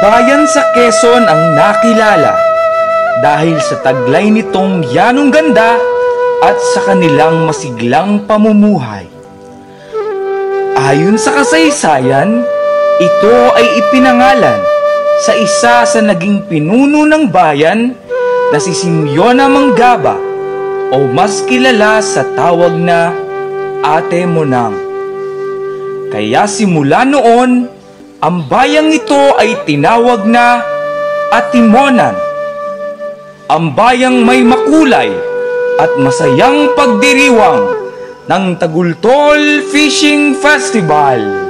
bayan sa Quezon ang nakilala dahil sa taglay nitong yanong ganda at sa kanilang masiglang pamumuhay. Ayon sa kasaysayan, ito ay ipinangalan sa isa sa naging pinuno ng bayan na si Simeona Mangaba o mas kilala sa tawag na Ate Monang. Kaya simula noon, ang bayang ito ay tinawag na Atimonan, ang bayang may makulay at masayang pagdiriwang ng Tagultol Fishing Festival.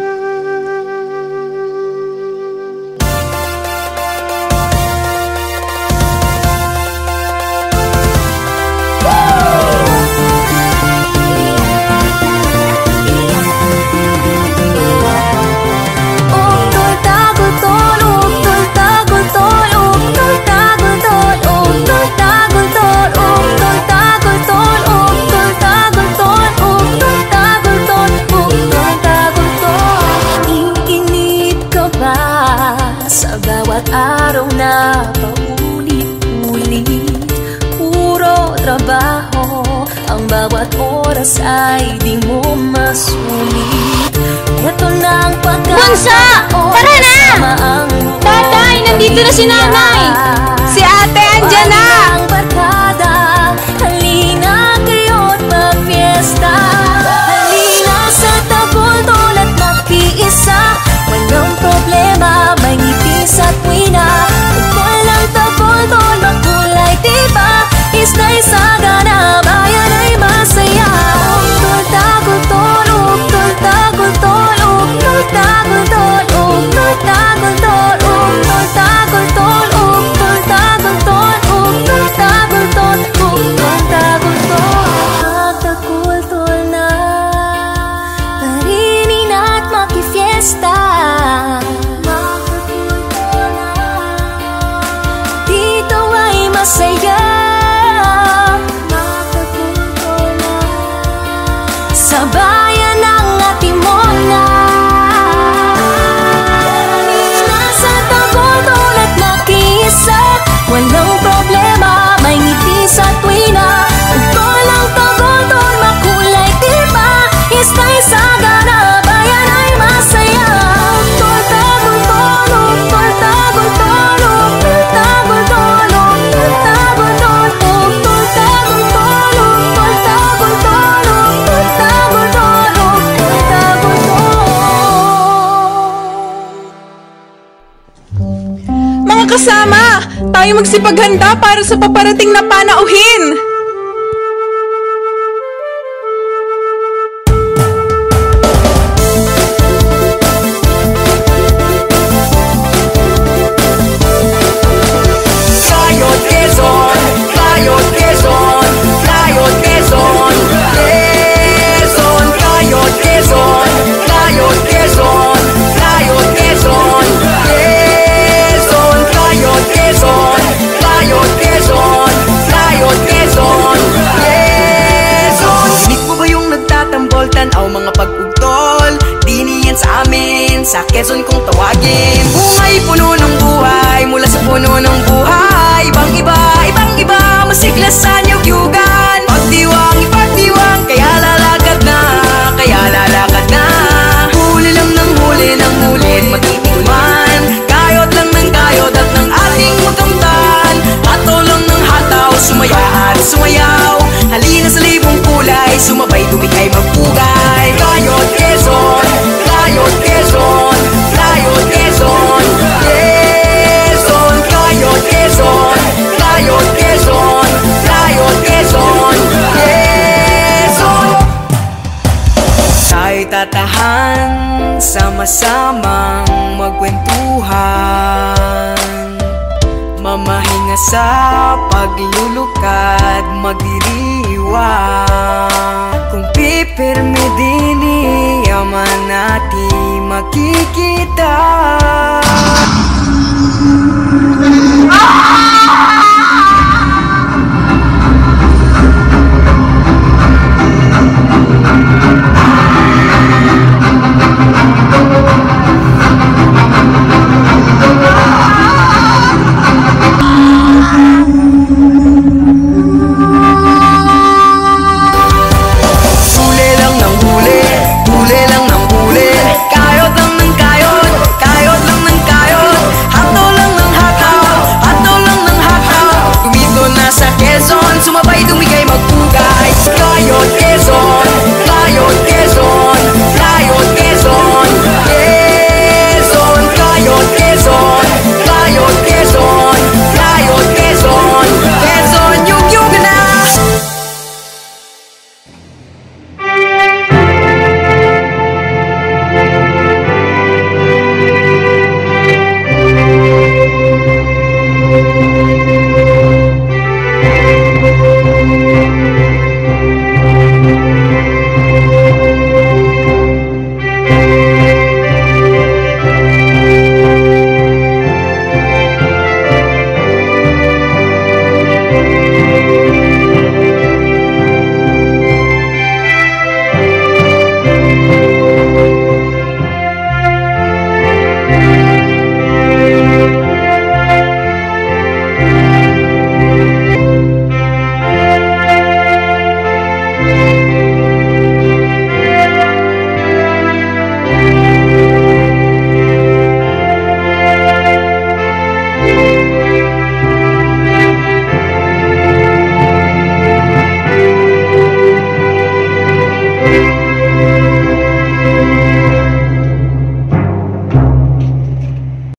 Araw na paulit-ulit, puro trabaho, ang bawat oras ay di mo masulit. Ito na ang pagkakataon. Tara na! Tatay, nandito na si nanay! Si ate, andyan na! Ang barkada, halina kayo't mag-fiesta. Halina sa Tagultol at makiisa, walang problema, may ngiti sa tuwina. Tagol ng Tagultol, makulay diba? Isna'y sagana, bayan ay masaya. Uktol Tagultol, uktol Tagultol, uktol Tagultol, uktol Tagultol, uktol Tagultol, uktol Tagultol, uktol Tagultol, uktol Tagultol. Tagultol na, parinin at makifiesta. Dito ay masaya, sa bayan ng Atimona. Halina sa Tagultol at makiisa, walang problema, may ngiti sa tuwina. Tagol ang Tagultol, makulay diba? Isna'y sagana, bayan ay masaya. Uktol Tagultol, uktol Tagultol, uktol Tagultol, uktol Tagultol, uktol Tagultol, uktol Tagultol, uktol Tagultol, uktol Tagultol. Mga kasama, tayo magsipaghanda para sa paparating na panauhin! Kayod Quezon, Kayod Quezon, Kayod Quezon, Quezon, Kayod Quezon, Kayod Quezon, Kayod Quezon, Quezon, Kayod Quezon, Kayod Quezon, Kayod Quezon, Quezon. Dinig mo ba yung nagtatambol, tanaw mga pag-ugtol? Di niyan sa amin, sa Quezon kung tawagin. Bungay puno ng buhay, mula sa puno ng buhay. Ibang-iba, masiglasan yung yugan. Pagdiwang, ipagdiwang, kaya lalakad na, kaya lalakad na. Huli lang ng huli ng hulit, matitiman. Kayod lang ng kayod at ng ating makamtan. Hataw lang ng hataw, sumaya at sumayaw. Halina sa libong kulay, sumabay tumikay magpugay. Kayod Quezon, Kayod Quezon, Kayod Quezon, Quezon, Kayod Quezon, Kayod Quezon, Kayod Quezon, Quezon. Tayo'y tatahan, sama-samang magkwentuhan. Mamahinga sa paglulukad, magdiriwang. Kung pipirmi din yaman natin